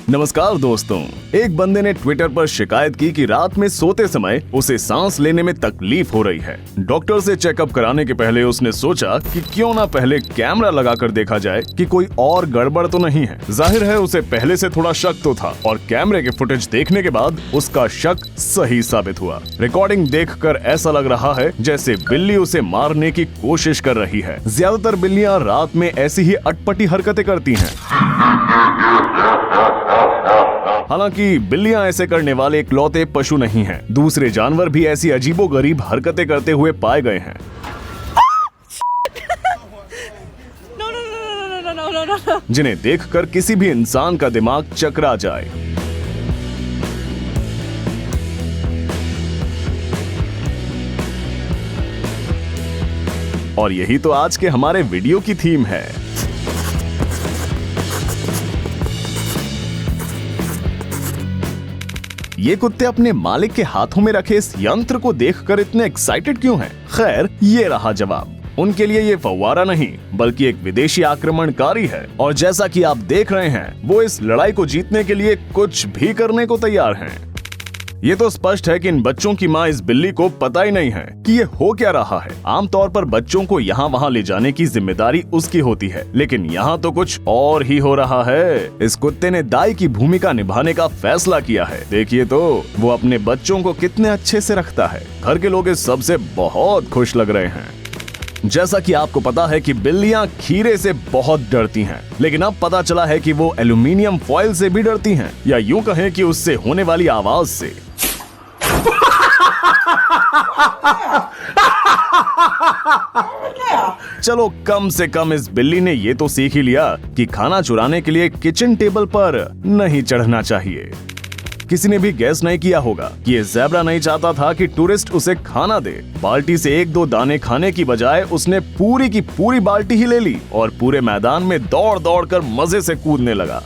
नमस्कार दोस्तों। एक बंदे ने ट्विटर पर शिकायत की कि रात में सोते समय उसे सांस लेने में तकलीफ हो रही है। डॉक्टर से चेकअप कराने के पहले उसने सोचा कि क्यों ना पहले कैमरा लगाकर देखा जाए कि कोई और गड़बड़ तो नहीं है। जाहिर है उसे पहले से थोड़ा शक तो था और कैमरे के फुटेज देखने के बाद उसका शक सही साबित हुआ। रिकॉर्डिंग देखकर ऐसा लग रहा है जैसे बिल्ली उसे मारने की कोशिश कर रही है। ज्यादातर बिल्लियां रात में ऐसी ही अटपटी हरकतें करती हैं। हालांकि बिल्लियां ऐसे करने वाले इकलौते पशु नहीं हैं। दूसरे जानवर भी ऐसी अजीबोगरीब हरकतें करते हुए पाए गए हैं। जिन्हें देखकर किसी भी इंसान का दिमाग चकरा जाए। और यही तो आज के हमारे वीडियो की थीम है। ये कुत्ते अपने मालिक के हाथों में रखे इस यंत्र को देखकर इतने एक्साइटेड क्यों हैं? खैर, ये रहा जवाब। उनके लिए ये फव्वारा नहीं बल्कि एक विदेशी आक्रमणकारी है और जैसा कि आप देख रहे हैं वो इस लड़ाई को जीतने के लिए कुछ भी करने को तैयार हैं। ये तो स्पष्ट है कि इन बच्चों की माँ इस बिल्ली को पता ही नहीं है कि ये हो क्या रहा है। आमतौर पर बच्चों को यहाँ वहाँ ले जाने की जिम्मेदारी उसकी होती है, लेकिन यहाँ तो कुछ और ही हो रहा है। इस कुत्ते ने दाई की भूमिका निभाने का फैसला किया है। देखिए तो वो अपने बच्चों को कितने अच्छे से रखता है। घर के लोग इस सबसे बहुत खुश लग रहे हैं। जैसा कि आपको पता है कि बिल्लियां खीरे से बहुत डरती हैं, लेकिन अब पता चला है कि वो एल्यूमिनियम फॉइल से भी डरती हैं, या यूं कहें कि उससे होने वाली आवाज से। चलो कम से कम इस बिल्ली ने ये तो सीख ही लिया कि खाना चुराने के लिए किचन टेबल पर नहीं चढ़ना चाहिए। किसी ने भी गैस नहीं किया होगा कि ये ज़ेब्रा नहीं चाहता था कि टूरिस्ट उसे खाना दे। बाल्टी से एक दो दाने खाने की बजाय उसने पूरी की पूरी बाल्टी ही ले ली और पूरे मैदान में दौड़ दौड़ कर मजे से कूदने लगा।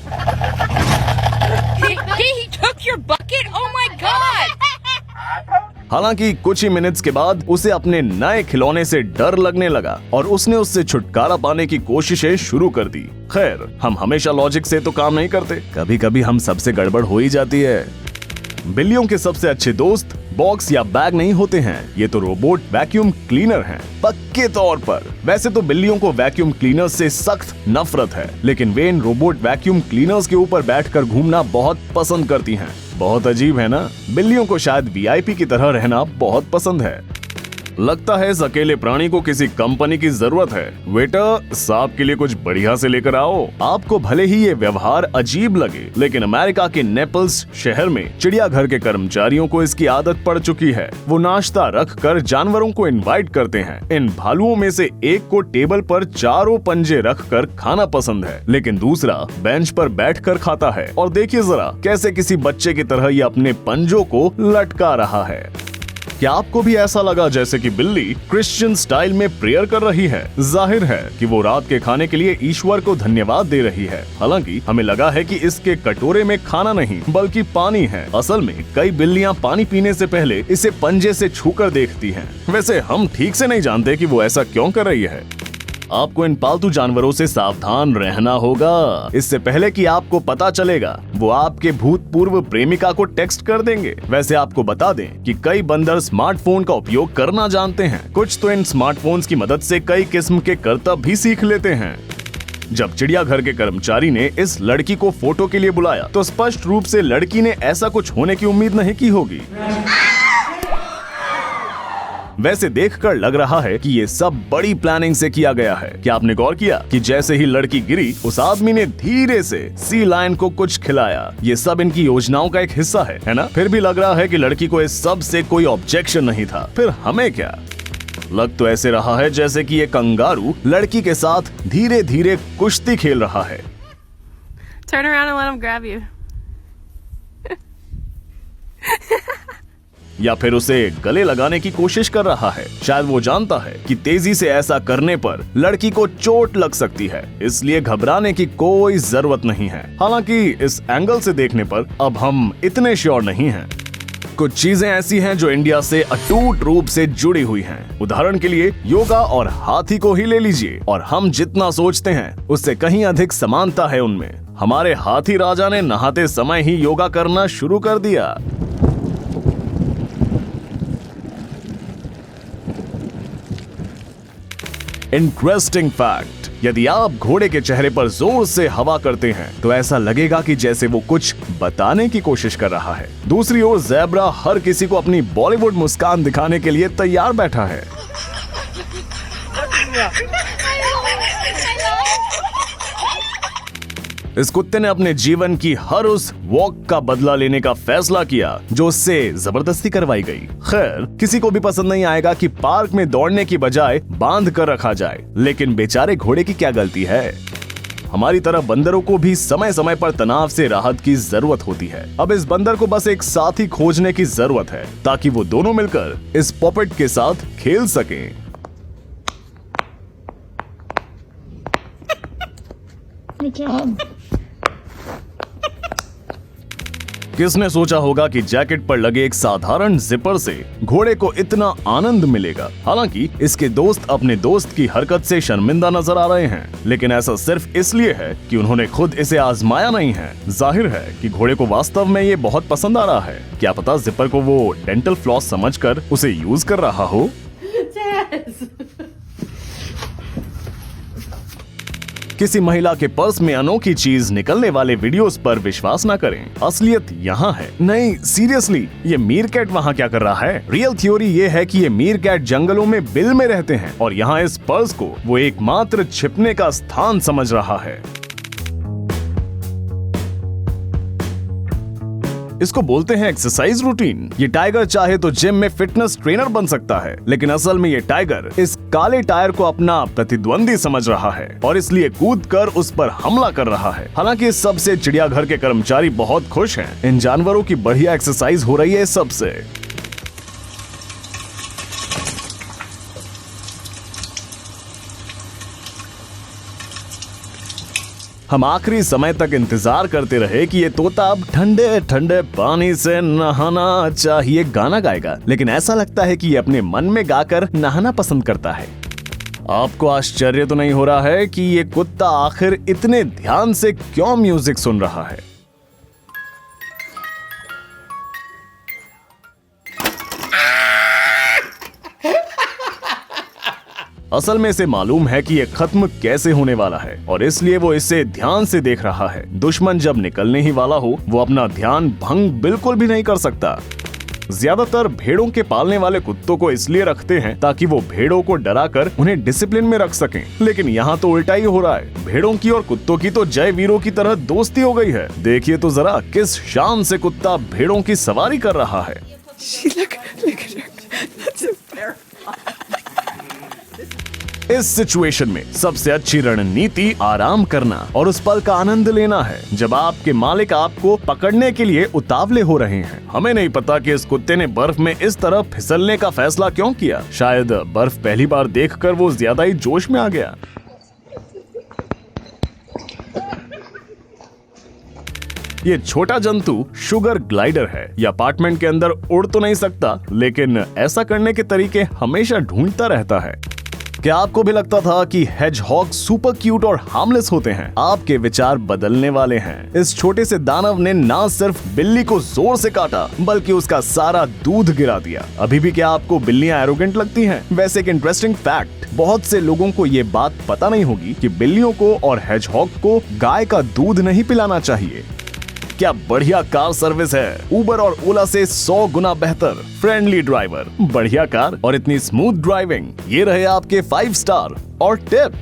हालांकि कुछ ही मिनट्स के बाद उसे अपने नए खिलौने से डर लगने लगा और उसने उससे छुटकारा पाने की कोशिशें शुरू कर दी। खैर, हम हमेशा लॉजिक से तो काम नहीं करते, कभी कभी हम सबसे गड़बड़ हो ही जाती है। बिल्लियों के सबसे अच्छे दोस्त बॉक्स या बैग नहीं होते हैं, ये तो रोबोट वैक्यूम क्लीनर हैं, पक्के तौर पर। वैसे तो बिल्लियों को वैक्यूम क्लीनर्स से सख्त नफरत है, लेकिन वे इन रोबोट वैक्यूम क्लीनर्स के ऊपर बैठकर घूमना बहुत पसंद करती हैं। बहुत अजीब है ना? बिल्लियों को शायद वीआईपी की तरह रहना बहुत पसंद है। लगता है इस अकेले प्राणी को किसी कंपनी की जरूरत है। वेटर, सांप के लिए कुछ बढ़िया से लेकर आओ। आपको भले ही ये व्यवहार अजीब लगे, लेकिन अमेरिका के नेपल्स शहर में चिड़ियाघर के कर्मचारियों को इसकी आदत पड़ चुकी है। वो नाश्ता रख कर जानवरों को इनवाइट करते हैं। इन भालुओं में से एक को टेबल पर चारों पंजे रख कर खाना पसंद है, लेकिन दूसरा बेंच पर बैठ कर खाता है। और देखिए जरा कैसे किसी बच्चे की तरह ये अपने पंजों को लटका रहा है। क्या आपको भी ऐसा लगा जैसे कि बिल्ली क्रिश्चियन स्टाइल में प्रेयर कर रही है? जाहिर है कि वो रात के खाने के लिए ईश्वर को धन्यवाद दे रही है। हालांकि हमें लगा है कि इसके कटोरे में खाना नहीं बल्कि पानी है। असल में कई बिल्लियां पानी पीने से पहले इसे पंजे से छूकर देखती हैं। वैसे हम ठीक से नहीं जानते कि वो ऐसा क्यों कर रही है। आपको इन पालतू जानवरों से सावधान रहना होगा। इससे पहले कि आपको पता चलेगा वो आपके भूतपूर्व प्रेमिका को टेक्स्ट कर देंगे। वैसे आपको बता दें कि कई बंदर स्मार्टफोन का उपयोग करना जानते हैं। कुछ तो इन स्मार्टफोन्स की मदद से कई किस्म के करतब भी सीख लेते हैं। जब चिड़ियाघर के कर्मचारी ने इस लड़की को फोटो के लिए बुलाया तो स्पष्ट रूप से लड़की ने ऐसा कुछ होने की उम्मीद नहीं की होगी। वैसे देखकर लग रहा है कि ये सब बड़ी प्लानिंग से किया गया है। क्या आपने गौर किया कि जैसे ही लड़की गिरी उस आदमी ने धीरे से सी लायन को कुछ खिलाया? ये सब इनकी योजनाओं का एक हिस्सा है ना? फिर भी लग रहा है कि लड़की को इस सब से कोई ऑब्जेक्शन नहीं था। फिर हमें क्या? लग तो ऐसे रहा है जैसे कि ये कंगारू लड़की के साथ धीरे धीरे कुश्ती खेल रहा है। Turn around and let him grab you. या फिर उसे गले लगाने की कोशिश कर रहा है। शायद वो जानता है कि तेजी से ऐसा करने पर लड़की को चोट लग सकती है, इसलिए घबराने की कोई जरूरत नहीं है। हालांकि इस एंगल से देखने पर अब हम इतने श्योर नहीं हैं। कुछ चीजें ऐसी हैं जो इंडिया से अटूट रूप से जुड़ी हुई हैं। उदाहरण के लिए योगा और हाथी को ही ले लीजिए, और हम जितना सोचते हैं उससे कहीं अधिक समानता है उनमें। हमारे हाथी राजा ने नहाते समय ही योगा करना शुरू कर दिया। इंटरेस्टिंग फैक्ट, यदि आप घोड़े के चेहरे पर जोर से हवा करते हैं तो ऐसा लगेगा कि जैसे वो कुछ बताने की कोशिश कर रहा है। दूसरी ओर ज़ेब्रा हर किसी को अपनी बॉलीवुड मुस्कान दिखाने के लिए तैयार बैठा है। इस कुत्ते ने अपने जीवन की हर उस वॉक का बदला लेने का फैसला किया जो उससे जबरदस्ती करवाई गई। खैर, किसी को भी पसंद नहीं आएगा कि पार्क में दौड़ने की बजाय बांध कर रखा जाए, लेकिन बेचारे घोड़े की क्या गलती है। हमारी तरह बंदरों को भी समय समय पर तनाव से राहत की जरूरत होती है। अब इस बंदर को बस एक साथी खोजने की जरूरत है ताकि वो दोनों मिलकर इस पॉपेट के साथ खेल सकें। Good job. किसने सोचा होगा कि जैकेट पर लगे एक साधारण जिपर से घोड़े को इतना आनंद मिलेगा। हालांकि इसके दोस्त अपने दोस्त की हरकत से शर्मिंदा नजर आ रहे हैं, लेकिन ऐसा सिर्फ इसलिए है कि उन्होंने खुद इसे आजमाया नहीं है। जाहिर है कि घोड़े को वास्तव में ये बहुत पसंद आ रहा है। क्या पता जिपर को वो डेंटल फ्लॉस समझकर उसे यूज कर रहा हो। किसी महिला के पर्स में अनोखी चीज निकलने वाले वीडियोस पर विश्वास न करें। असलियत यहाँ है। नहीं, सीरियसली, ये मीरकैट वहाँ क्या कर रहा है? रियल थ्योरी ये है कि ये मीरकैट जंगलों में बिल में रहते हैं और यहाँ इस पर्स को वो एकमात्र छिपने का स्थान समझ रहा है। इसको बोलते हैं एक्सरसाइज रूटीन। ये टाइगर चाहे तो जिम में फिटनेस ट्रेनर बन सकता है, लेकिन असल में ये टाइगर इस काले टायर को अपना प्रतिद्वंदी समझ रहा है और इसलिए कूदकर उस पर हमला कर रहा है। हालांकि इस सब से चिड़ियाघर के कर्मचारी बहुत खुश हैं। इन जानवरों की बढ़िया एक्सरसाइज हो रही है इस सब से। हम आखिरी समय तक इंतजार करते रहे कि ये तोता अब ठंडे ठंडे पानी से नहाना चाहिए गाना गाएगा, लेकिन ऐसा लगता है कि ये अपने मन में गाकर नहाना पसंद करता है। आपको आश्चर्य तो नहीं हो रहा है कि ये कुत्ता आखिर इतने ध्यान से क्यों म्यूजिक सुन रहा है? असल में इसे मालूम है कि ये खत्म कैसे होने वाला है और इसलिए वो इसे ध्यान से देख रहा है। दुश्मन जब निकलने ही वाला हो, वो अपना ध्यान भंग बिल्कुल भी नहीं कर सकता। ज्यादातर भेड़ों के पालने वाले कुत्तों को इसलिए रखते हैं ताकि वो भेड़ों को डराकर उन्हें डिसिप्लिन में रख सकें, लेकिन यहाँ तो उल्टा ही हो रहा है। भेड़ों की और कुत्तों की तो जय वीरों की तरह दोस्ती हो गई है। देखिए तो जरा किस शान से कुत्ता भेड़ों की सवारी कर रहा है। इस सिचुएशन में सबसे अच्छी रणनीति आराम करना और उस पल का आनंद लेना है जब आपके मालिक आपको पकड़ने के लिए उतावले हो रहे हैं। हमें नहीं पता कि इस कुत्ते ने बर्फ में इस तरह फिसलने का फैसला क्यों किया। शायद बर्फ पहली बार देखकर वो ज्यादा ही जोश में आ गया। ये छोटा जंतु शुगर ग्लाइडर है। ये अपार्टमेंट के अंदर उड़ तो नहीं सकता, लेकिन ऐसा करने के तरीके हमेशा ढूंढता रहता है। क्या आपको भी लगता था कि हेजहॉग सुपर क्यूट और हार्मलेस होते हैं? आपके विचार बदलने वाले हैं। इस छोटे से दानव ने ना सिर्फ बिल्ली को जोर से काटा, बल्कि उसका सारा दूध गिरा दिया। अभी भी क्या आपको बिल्लियां एरोगेंट लगती हैं? वैसे एक इंटरेस्टिंग फैक्ट, बहुत से लोगों को ये बात पता नहीं होगी कि बिल्लियों को और हेजहॉग को गाय का दूध नहीं पिलाना चाहिए। क्या बढ़िया कार सर्विस है। उबर और ओला से 100 गुना बेहतर। फ्रेंडली ड्राइवर, बढ़िया कार और इतनी स्मूथ ड्राइविंग। ये रहे आपके 5 स्टार और टिप।